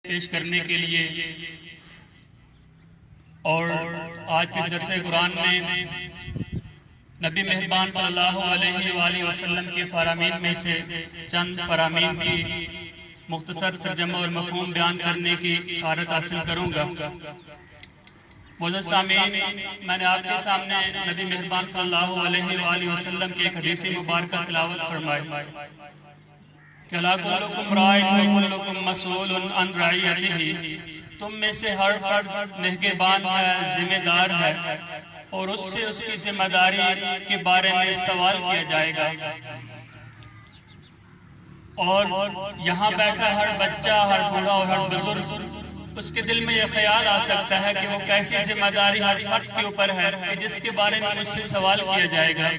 پیش کرنے کے لیے اور آج کے درس قرآن میں نبی مہربان صلی اللہ علیہ وآلہ وسلم کے فرامین میں سے چند فرامین کی مختصر ترجمہ اور مفہوم بیان کرنے کی سعادت حاصل کروں گا۔ معزز سامعین، میں نے آپ کے سامنے نبی مہربان صلی اللہ علیہ وآلہ وسلم کی ایک حدیث مبارکہ تلاوت فرمائی کہ لَا كُلُّكُمْ رَاعٍ وَكُلُّكُمْ مَسْئُولٌ عَنْ رَعِيَّتِهِ، تم میں سے ہر فرد نگہبان ہے، ذمہ دار ہے، اور اس سے اس کی ذمہ داری کے بارے میں سوال کیا جائے گا۔ اور یہاں بیٹھا ہر بچہ، ہر بوڑھا اور ہر بزرگ، اس کے دل میں یہ خیال آ سکتا ہے کہ وہ کیسی ذمہ داری ہر فرد کے اوپر ہے کہ جس کے بارے میں مجھ سے سوال کیا جائے گا۔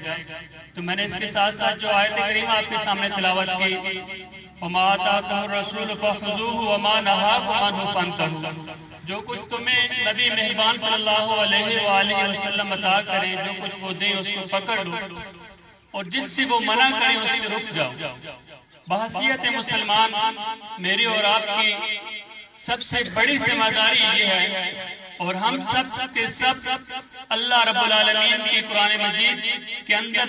تو میں نے اس کے ساتھ ساتھ جو آیت کریمہ آپ کے سامنے تلاوت کی، وَمَا آتَاكُمُ الرَّسُولُ فَخُذُوهُ وَمَا نَهَاكُمْ عَنْهُ فَانْتَهُوا، جو کچھ تمہیں نبی مہربان صلی اللہ علیہ وآلہ وسلم عطا کریں، جو کچھ وہ دیں اس کو پکڑ لو، اور جس سے وہ منع کریں اس سے رک جاؤ۔ بحیثیت مسلمان میری اور آپ کی سب سے بڑی ذمہ داری یہ ہے، اور ہم سب کے سب اللہ رب العالمین کی قرآن مجید کے اندر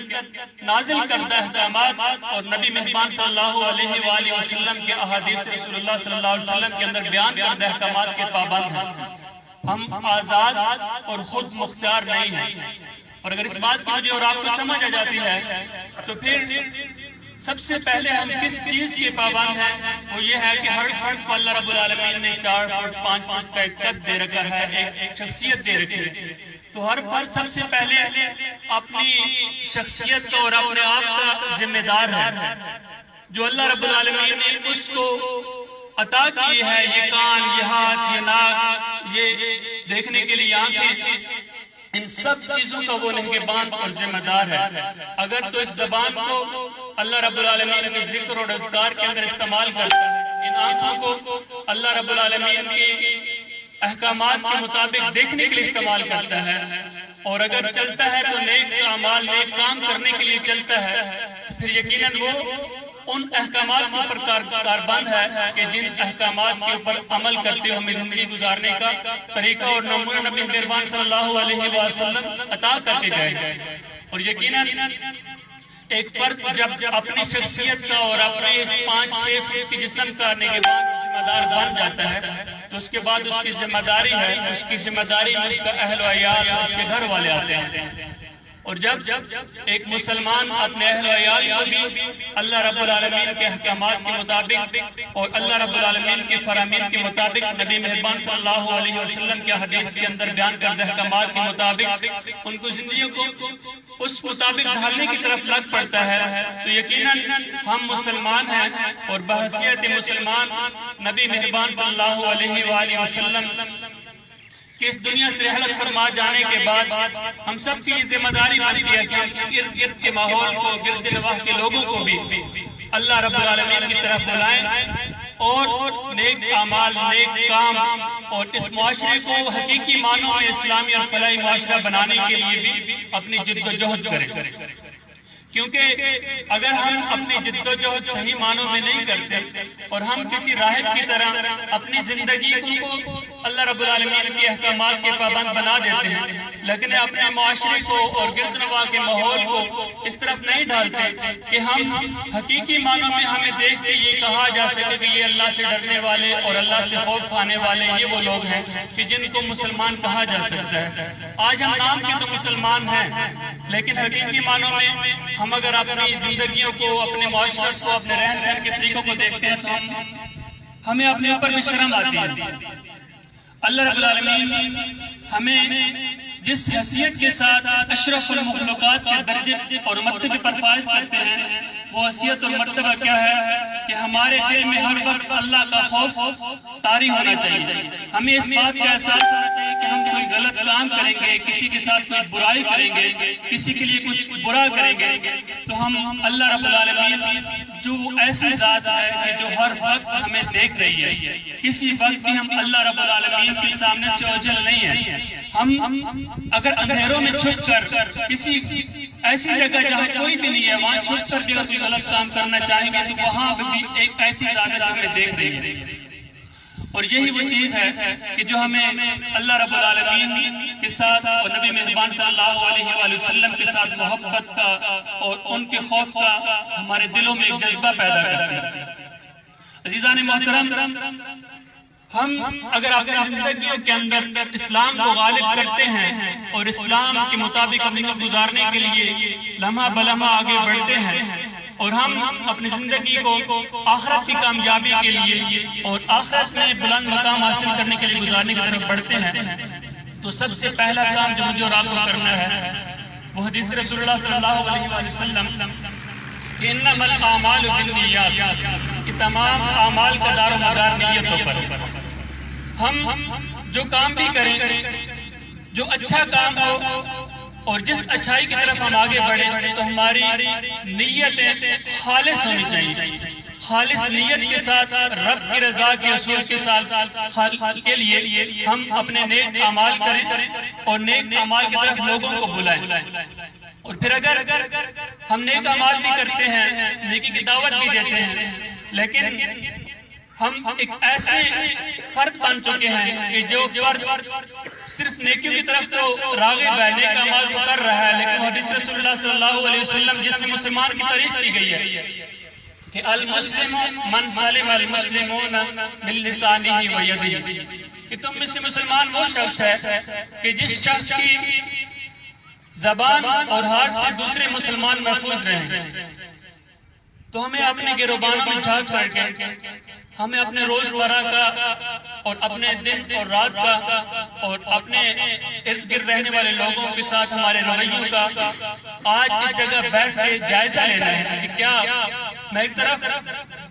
نازل کردہ احکامات اور نبی مہربان صلی اللہ علیہ وآلہ وسلم کے احادیث رسول اللہ صلی اللہ علیہ وسلم کے اندر بیان کردہ احکامات کے پابند ہیں۔ ہم آزاد اور خود مختار نہیں ہیں، اور اگر اس بات کی مجھے اور آپ کو سمجھ آ جاتی ہے تو پھر سب سے پہلے ہم کس چیز کے پابند ہیں، وہ یہ ہے کہ ہر فرد کو اللہ رب العالمین نے 4 فٹ 5 فٹ کا ایک قد دے رکھا ہے، ایک شخصیت دے رکھی ہے۔ تو ہر فرد سب سے پہلے اپنی شخصیت کا اور اپنے آپ کا ذمہ دار ہے، جو اللہ رب العالمین نے اس کو عطا کی ہے، یہ کان، یہ ہاتھ، یہ ناک، یہ دیکھنے کے لیے آنکھیں، ان سب چیزوں کا وہ نگہبان اور ذمہ دار ہے۔ اگر تو اس زبان کو اللہ رب العالمین کے ذکر اور اذکار کے اندر استعمال کرتا ہے، ان آنکھوں کو اللہ رب العالمین کی احکامات کے مطابق دیکھنے کے لیے استعمال کرتا ہے، اور اگر چلتا ہے تو نیک اعمال، نیک کام کرنے کے لیے چلتا ہے، تو پھر یقیناً وہ ان احکامات کے اوپر کاربند ہے کہ جن احکامات کے اوپر عمل کرتے ہوئے ہمیں زندگی گزارنے کا طریقہ اور نمونہ نبی مہربان صلی اللہ علیہ وسلم عطا کر کے جائے۔ اور یقیناً ایک فرد جب اپنی شخصیت کا اور اپنے اس 5-6 فٹ کی جسم کا نگہبان اور ذمہ دار بن جاتا ہے، تو اس کے بعد اس کی ذمہ داری ہے، اس کی ذمہ داری میں اس کا اہل و عیال، اس کے گھر والے آتے ہیں۔ اور جب ایک مسلمان اپنے اہل و عیال کو بھی اللہ رب العالمین کے احکامات کے مطابق اور اللہ رب العالمین کے فرامین کے مطابق، نبی مہربان صلی اللہ علیہ وسلم کے حدیث کے اندر بیان کردہ احکامات کے مطابق ان کو زندگیوں کو اس مطابق ڈھالنے کی طرف لگ پڑتا ہے، تو یقیناً ہم مسلمان ہیں، اور بحیثیت مسلمان نبی مہربان صلی اللہ علیہ وآلہ وسلم کہ اس دنیا سے رحلت فرما جانے کے بعد ہم سب کی ذمہ داری بنتی ہے کہ ہم ارد گرد کے ماحول کو، گرد نواح کے لوگوں کو بھی اللہ رب العالمین کی طرف بلائیں، اور نیک اعمال، نیک کام، اور اس معاشرے کو حقیقی معنوں میں اسلامی اور فلاحی معاشرہ بنانے کے لیے بھی اپنی جد و جہد کریں۔ کیونکہ اگر ہم اپنی جد و جہد صحیح معنوں میں نہیں کرتے اور ہم کسی راہب کی طرح اپنی زندگی کو اللہ رب العالمین کے احکامات کے پابند بنا دیتے ہیں، لیکن اپنے معاشرے کو اور گرد نواح کے ماحول کو اس طرح نہیں ڈالتے کہ ہم حقیقی معنوں میں ہمیں دیکھ کے یہ کہا جا سکے کہ یہ اللہ سے ڈرنے والے اور اللہ سے خوف کھانے والے یہ وہ لوگ ہیں کہ جن کو مسلمان کہا جا سکتا ہے۔ آج ہم نام کے تو مسلمان ہیں، لیکن حقیقی معنوں میں ہم اگر اپنی زندگیوں کو، اپنے معاشرت کو، اپنے رہن سہن کے طریقوں کو دیکھتے ہیں تو ہمیں اپنے اوپر بھی شرم آتی ہے۔ اللہ رب العالمین ہمیں جس حیثیت کے ساتھ اشرف المخلوقات کے درجے اور مرتبے پر فائز کرتے ہیں، وہ حیثیت اور مرتبہ کیا ہے کہ ہمارے دل میں ہر وقت اللہ کا خوف طاری ہونا چاہیے۔ ہمیں اس بات کا احساس ہونا چاہیے کہ ہم کوئی غلط کام کریں گے، کسی کے ساتھ کوئی برائی کریں گے، کسی کے لیے کچھ برا کریں گے، تو ہم اللہ رب العالمین جو ایسی ذات ہے کہ جو ہر وقت ہمیں دیکھ رہی ہے، کسی وقت بھی ہم اللہ رب العالمین کے سامنے سے اوجھل نہیں ہیں۔ ہم اگر اندھیروں میں چھپ کر کسی ایسی جگہ جہاں کوئی بھی نہیں ہے وہاں چھپ کر بھی اگر کوئی غلط کام کرنا چاہیں گے تو وہاں بھی ایک ایسی ذات ہمیں دیکھ رہی ہے۔ اور یہی وہ چیز ہے کہ جو ہمیں اللہ رب العالمین کے ساتھ اور نبی مہربان صلی اللہ علیہ وآلہ وسلم کے ساتھ محبت کا اور ان کے خوف کا ہمارے دلوں میں ایک جذبہ پیدا کرتی ہے۔ عزیزان محترم، ہم اگر اپنی زندگیوں کے اندر اسلام کو غالب کرتے ہیں اور اسلام کے مطابق اپنی کو گزارنے کے لیے لمحہ بلمحہ آگے بڑھتے ہیں اور ہم اپنی زندگی کو آخرت کی کامیابی کے لیے اور آخرت میں بلند مقام حاصل کرنے کے لیے گزارنے کی طرف بڑھتے ہیں، تو سب سے پہلا کام جو مجھے اور آپ کو کرنا ہے وہ حدیث رسول اللہ صلی اللہ علیہ وآلہ وسلم انما الاعمال بالنیات، کہ تمام اعمال کا دار و مدار نیتوں پر۔ ہم جو کام بھی کریں، جو اچھا کام ہو اور جس اچھائی کی طرف ہم آگے بڑھیں، تو ہماری نیتیں خالص ہونی چاہیے، خالص نیت کے ساتھ رب کی رضا کے اصول کے ساتھ کے لیے ہم اپنے نیک اعمال کریں اور نیک اعمال کی طرف لوگوں کو بلائیں۔ اور پھر اگر ہم نیک اعمال بھی کرتے ہیں، نیکی کی دعوت بھی دیتے ہیں، لیکن ہم ایک ایسے فرد بن چکے ہیں کہ جو فرد صرف نیکیوں کی طرف تو راغب ہے، نیک اعمال تو کر رہا ہے، لیکن حدیث رسول اللہ صلی اللہ علیہ وسلم جس میں مسلمان کی تعریف کی گئی ہے کہ المسلم من سلم المسلمون من لسانہ و یدہ، کہ تم میں سے مسلمان وہ شخص ہے کہ جس شخص کی زبان اور ہاتھ سے دوسرے مسلمان محفوظ رہیں۔ تو ہمیں اپنے گروبان میں جھانک کر کے ہمیں اپنے روزمرہ کا اور اپنے دن اور رات کا اور اپنے ارد گرد رہنے والے لوگوں کے ساتھ ہمارے رویوں کا آج اس جگہ بیٹھ کے جائزہ لینا ہے کہ کیا میں ایک طرف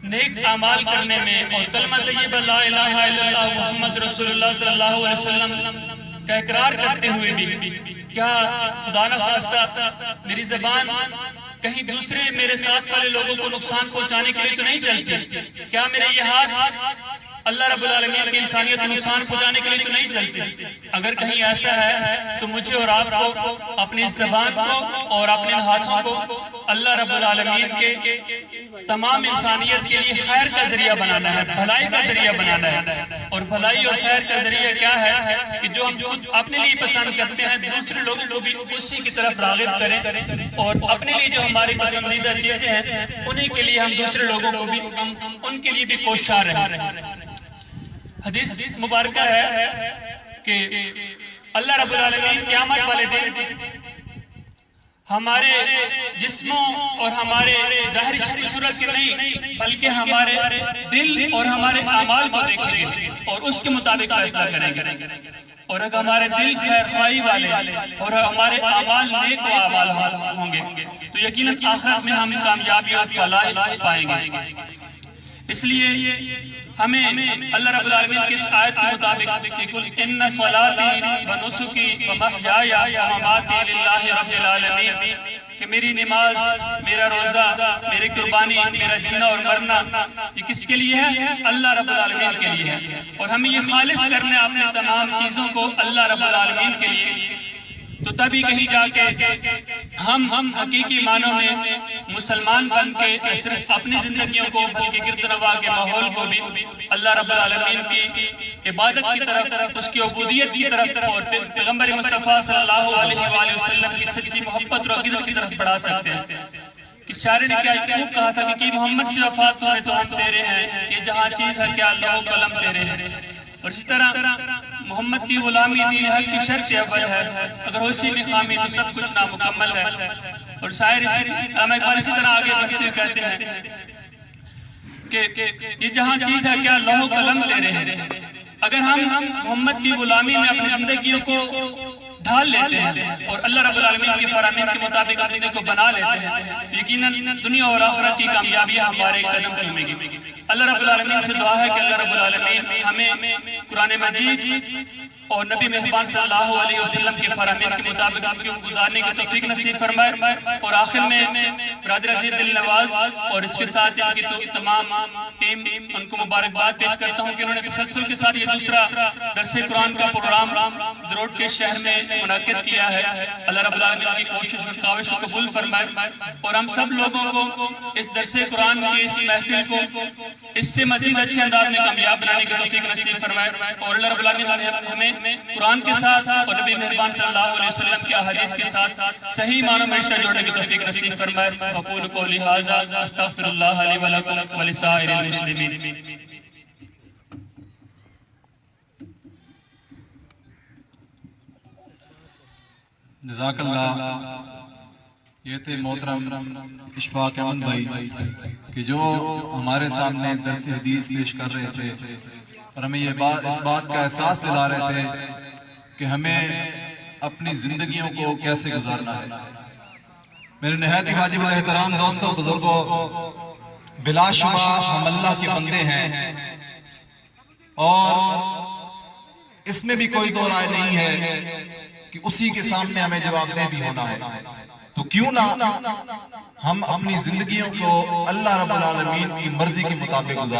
نیک اعمال کرنے میں اور کلمہ طیبہ لا الہ الا اللہ محمد رسول اللہ صلی اللہ علیہ وسلم کا اقرار کرتے ہوئے بھی کیا خدا نخواستہ میری زبان کہیں دوسرے میرے ساتھ والے لوگوں کو نقصان پہنچانے کے لیے تو نہیں چلتی؟ کیا میرے یہ ہاتھ اللہ رب العالمین کی انسانیت کو نقصان پہنچانے کے لیے تو نہیں چلتے؟ اگر کہیں ایسا ہے تو مجھے اور آپ کو اپنی زبان کو اور اپنے ہاتھوں کو اللہ رب العالمین کے تمام انسانیت کے لیے خیر کا ذریعہ بنانا ہے، بھلائی کا ذریعہ بنانا ہے۔ اور بھلائی اور خیر کا ذریعہ کیا ہے کہ جو ہم اپنے لیے پسند کرتے ہیں دوسرے لوگوں کو بھی اسی کی طرف راغب کریں، اور اپنے لیے جو ہماری پسندیدہ چیزیں ہیں انہیں کے لیے ہم دوسرے لوگوں کو بھی ان کے لیے بھی کوشاں رہیں۔ حدیث مبارکہ ہے کہ اللہ رب العالمین قیامت والے دن ہمارے جسموں اور ہمارے ظاہری شکل صورت کے نہیں بلکہ ہمارے دل اور ہمارے اعمال کو دیکھیں گے اور اس کے مطابق فیصلہ کریں گے۔ اور اگر ہمارے دل خیر خواہی والے اور ہمارے اعمال نیک و اعمال ہوں گے تو یقیناً آخرت میں ہم کامیابی اور فلاح پائیں گے۔ اس لیے ہمیں اللہ رب العالمین کی اس آیت کے مطابق کہ قل ان صلاتی و نسکی و محیای و مماتی للہ رب العالمین، کہ میری نماز، میرا روزہ، میری قربانی، میرا جینا اور مرنا یہ کس کے لیے ہے؟ اللہ رب العالمین کے لیے ہے۔ اور ہمیں یہ خالص کرنا ہے اپنے تمام چیزوں کو اللہ رب العالمین کے لیے، تو تبھی کہیں جا کے ہم حقیقی معنوں میں مسلمان بن کے صرف اپنی زندگیوں کو بلکہ گرد نواح کے ماحول کو بھی اللہ رب العالمین کی عبادت کی طرف، اس کی عبودیت کی طرف اور پیغمبر مصطفیٰ صلی اللہ علیہ وآلہ وسلم کی سچی محبت اور عقیدت کی طرف بڑھا سکتے ہیں۔ کہ شاعر نے کیا خوب کہا تھا کہ محمد سے وفات ہوئے تو ہم تیرے ہیں، یہ جہاں چیز ہے کیا لوح قلم تیرے ہیں۔ اور اسی طرح محمد کی غلامی دین حق کی شرط اول ہے، اگر اسی میں خامی تو سب کچھ نامکمل ہے۔ اور شاعر علامہ اقبال اسی طرح آگے بڑھتے ہوئے کہتے ہیں کہ یہ جہاں چیز ہے کیا لوح قلم تیرے ہیں۔ اگر ہم محمد کی غلامی میں اپنی زندگیوں کو ڈھال لیتے ہیں اور اللہ رب العالمین کی فرامین کے مطابق اپنے کو بنا لیتے ہیں، یقیناً دنیا اور آخرت کی کامیابی ہمارے قدم چومے گی۔ اللہ رب العالمین سے دعا ہے کہ اللہ رب العالمین ہمیں قرآن مجید اور نبی مہربان صلی اللہ علیہ وسلم کے فرامین کے مطابق آپ کو گزارنے کی توفیق نصیب فرمائے. اور آخر میں برادر عزیز دل نواز اور اس کے ساتھ ان کی تمام ٹیم ان کو مبارکباد پیش کرتا ہوں کہ انہوں نے تسلسل کے ساتھ یہ دوسرا درس قرآن کا پروگرام دروٹ کے شہر میں منعقد کیا ہے. اللہ رب العالمین کی کوشش اور کاوش کو قبول فرمائے اور ہم سب لوگوں کو اس درس قرآن کی اس محفل کو اس سے مزید اچھے انداز میں کامیاب بنانے کی توفیق نصیب فرمائے. اور اللہ رب العالمین ہمیں قرآن کے ساتھ اور نبی مہربان صلی اللہ علیہ وسلم کی احادیث کے ساتھ صحیح معنوں میں رشتہ جوڑنے کی توفیق نصیب فرمائے. اقول قولی ھذا استغفر اللہ لی ولکم ولسائر المسلمین. جزاک اللہ. یہ تھے محترم اشفاق احمد بھائی کہ جو ہمارے سامنے درس حدیث پیش کر رہے تھے اور ہمیں اس بات کا احساس دلا رہے تھے کہ ہمیں اپنی زندگیوں کو کیسے گزارنا ہے. میرے نہایت واجب الاحترام دوستوں بزرگوں، بلا شبہ ہم اللہ کے بندے ہیں اور اس میں بھی کوئی دو رائے نہیں ہے کہ اسی کے سامنے ہمیں جواب دہ بھی ہونا ہے. تو کیوں نہ ہم اپنی زندگیوں کو اللہ رب العالمین کی مرضی کے مطابق گزاریں.